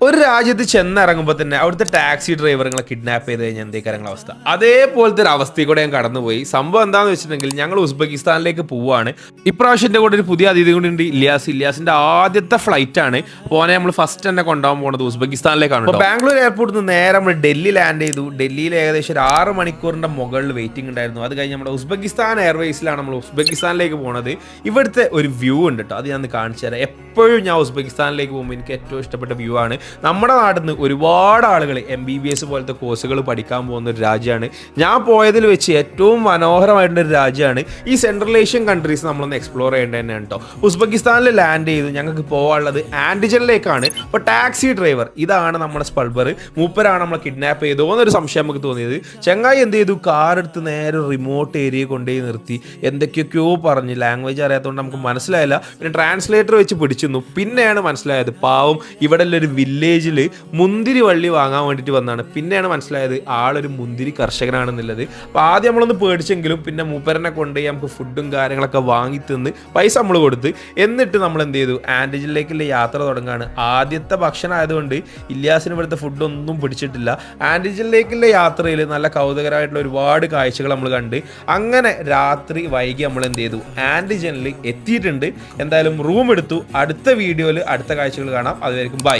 ഒരു രാജ്യത്ത് ചെന്നിറങ്ങുമ്പോൾ തന്നെ അവിടുത്തെ ടാക്സി ഡ്രൈവറുകളെ കിഡ്നാപ്പ് ചെയ്ത് കഴിഞ്ഞാൽ എന്തേ കാര്യങ്ങൾ അവസ്ഥ അതേപോലത്തെ ഒരു അവസ്ഥയിൽ കൂടെ ഞാൻ കടന്നുപോയി. സംഭവം എന്താണെന്ന് വെച്ചിട്ടുണ്ടെങ്കിൽ ഞങ്ങൾ ഉസ്ബെക്കിസ്ഥാനിലേക്ക് പോവുകയാണ്. ഇപ്രാവശ്യം എൻ്റെ കൂടെ ഒരു പുതിയ അതിഥി കൂടി ഉണ്ട്, ഇല്യാസിന്റെ ആദ്യത്തെ ഫ്ലൈറ്റ് ആണ്. പോനെ നമ്മൾ ഫസ്റ്റ് തന്നെ കൊണ്ടുപോകാൻ പോകുന്നത് ഉസ്ബെക്കിസ്ഥാനിലേക്കാണ്. അപ്പോൾ ബാംഗ്ലൂർ എയർപോർട്ടിൽ നിന്ന് നേരെ നമ്മൾ ഡൽഹി ലാൻഡ് ചെയ്തു. ഡൽഹിയിൽ ഏകദേശം ഒരു 6 മണിക്കൂറിൻ്റെ മുകളിൽ വെയിറ്റിംഗ് ഉണ്ടായിരുന്നു. അത് കഴിഞ്ഞ് നമ്മുടെ ഉസ്ബെക്കിസ്ഥാൻ എയർവേസിലാണ് നമ്മൾ ഉസ്ബെക്കിസ്ഥാനിലേക്ക് പോകുന്നത്. ഇവിടുത്തെ ഒരു വ്യൂ ഉണ്ട് കേട്ടോ, അത് ഞാൻ കാണിച്ചു തരാം. എപ്പോഴും ഞാൻ ഉസ്ബെക്കിസ്ഥാനിലേക്ക് പോകുമ്പോൾ എനിക്ക് ഏറ്റവും ഇഷ്ടപ്പെട്ട വ്യൂ ആണ്. നമ്മുടെ നാട്ടിൽ നിന്ന് ഒരുപാട് ആളുകൾ MBBS പോലത്തെ കോഴ്സുകൾ പഠിക്കാൻ പോകുന്ന ഒരു രാജ്യമാണ്. ഞാൻ പോയതിൽ വെച്ച് ഏറ്റവും മനോഹരമായിട്ടുള്ളൊരു രാജ്യമാണ്. ഈ സെൻട്രൽ ഏഷ്യൻ കൺട്രീസ് നമ്മളൊന്ന് എക്സ്പ്ലോർ ചെയ്യേണ്ടത് തന്നെയാണ് കേട്ടോ. ഉസ്ബെക്കിസ്ഥാനിൽ ലാൻഡ് ചെയ്തു. ഞങ്ങൾക്ക് പോകാനുള്ളത് ആൻഡിജനിലേക്കാണ്. അപ്പോൾ ടാക്സി ഡ്രൈവർ ഇതാണ് നമ്മുടെ സ്പൾബർ, മൂപ്പരാണ് നമ്മളെ കിഡ്നാപ്പ് ചെയ്തോ എന്നൊരു സംശയം നമുക്ക് തോന്നിയത്. ചങ്ങായി എന്ത് ചെയ്തു, കാർ എടുത്ത് നേരെ റിമോട്ട് ഏരിയ കൊണ്ടുപോയി നിർത്തി. എന്തൊക്കെയൊക്കെയോ പറഞ്ഞ്, ലാംഗ്വേജ് അറിയാത്തതുകൊണ്ട് നമുക്ക് മനസ്സിലായില്ല. പിന്നെ ട്രാൻസ്ലേറ്റർ വെച്ച് പിടിച്ചു. പിന്നെയാണ് മനസ്സിലായത് പാവം ഇവിടെ ഒരു വില്ലേജിൽ മുന്തിരി വള്ളി വാങ്ങാൻ വേണ്ടിയിട്ട് വന്നതാണ്. പിന്നെയാണ് മനസ്സിലായത് ആളൊരു മുന്തിരി കർഷകനാണെന്നുള്ളത്. അപ്പോൾ ആദ്യം നമ്മളൊന്ന് പേടിച്ചെങ്കിലും പിന്നെ മൂപ്പരനെ കൊണ്ടുപോയി നമുക്ക് ഫുഡും കാര്യങ്ങളൊക്കെ വാങ്ങി തിന്ന് പൈസ നമ്മൾ കൊടുത്ത് എന്നിട്ട് നമ്മൾ എന്ത് ചെയ്തു, ആൻഡിജനിലേക്കുള്ള യാത്ര തുടങ്ങുകയാണ്. ആദ്യത്തെ ഭക്ഷണം ആയതുകൊണ്ട് ഇല്യാസിന് ഇവിടുത്തെ ഫുഡൊന്നും പിടിച്ചിട്ടില്ല. ആൻഡിജനിലേക്കുള്ള യാത്രയിൽ നല്ല കൗതുകരമായിട്ടുള്ള ഒരുപാട് കാഴ്ചകൾ നമ്മൾ കണ്ട് അങ്ങനെ രാത്രി വൈകി നമ്മൾ എന്ത് ചെയ്തു, ആൻഡിജനിൽ എത്തിയിട്ടുണ്ട്. എന്തായാലും റൂം എടുത്തു. അടുത്ത വീഡിയോയിൽ അടുത്ത കാഴ്ചകൾ കാണാം. അതുവരെയും ബൈ.